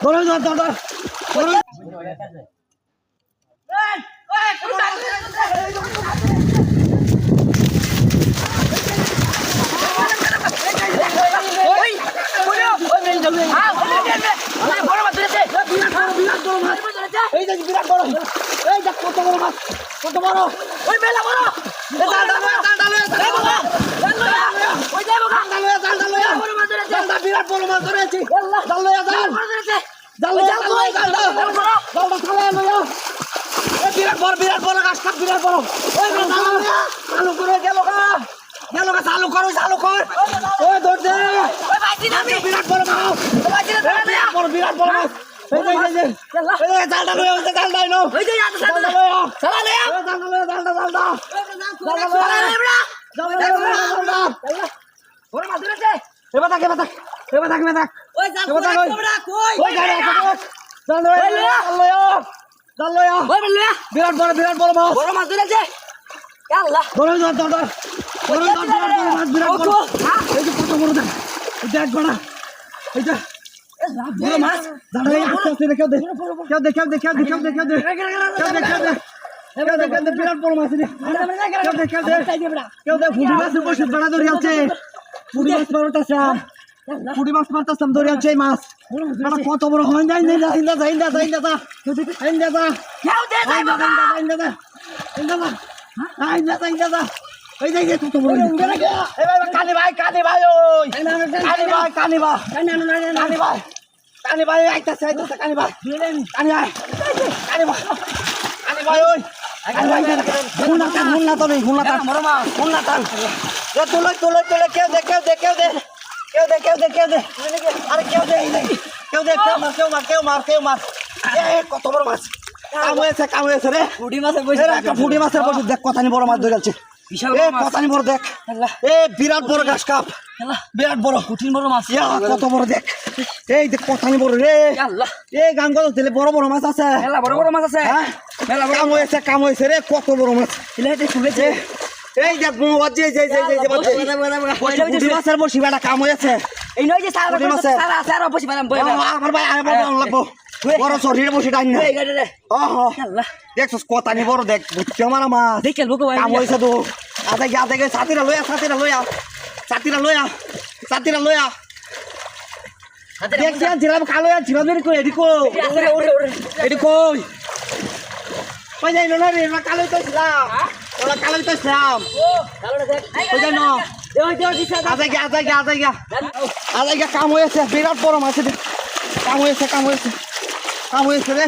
ধরো ধর ধর ধরো এই যে বিরাট বড় এই দেখ কত বড় মাছ কত বড় ওই মেলা বড় বিরাট বড় মাছ ধরেছি বিরাট বড় গাছ বিরাট বড় চালু করে গেল চালু করো চালু কর ওই ধরছে বিরাট বড় মাছ বিরাট বড় মাছ বিরাট বড় মাছ ধরেছে কত বড় দেখ বড় এইটা বড় মাছ বিরাট বড় মাছ বসে বেড়া ধরে আছে পুরি মাছ মারতাম ধরে আছে মাছ কত বড় হয় কানি ভাই আইতাছে কানি ভাই ওই গুলনা তো নেই গুলনা টান তোলে কেউ দে আরে কেউ মার কত বড় মাছ কাম হয়েছে রে ফুটি মাছের বসে দেখ কত বড় মাছ ধরে যাচ্ছে কত বড় দেখ বিরাট বড় ঘাস কাপ বিরাট বড় কঠিন বড় মাছ কত বড় দেখ এই দেখ কত বড় রে এই গান গল দিলে বড় মাছ আছে বড় মাছ আছে কাম হয়েছে রে কত বড় মাছ শুনেছে এই দেখ মাছের বসি বেটা কাম হয়েছে এই নয় যে আমার ভাই লাগবো বড় শরীরে বসে ডাইন দেখছিস কতানি বড় দেখ বুঝছে আমার মাছ কাম হয়েছে তো আগে সাথীরা লইয়া দেখছি ছিলাম কালো ছিলাম এটি কই ওই যাই না রে কালোই তো ছিলাম কাম হয়েছে বিরাট বড় মাছ কাম হয়েছে রে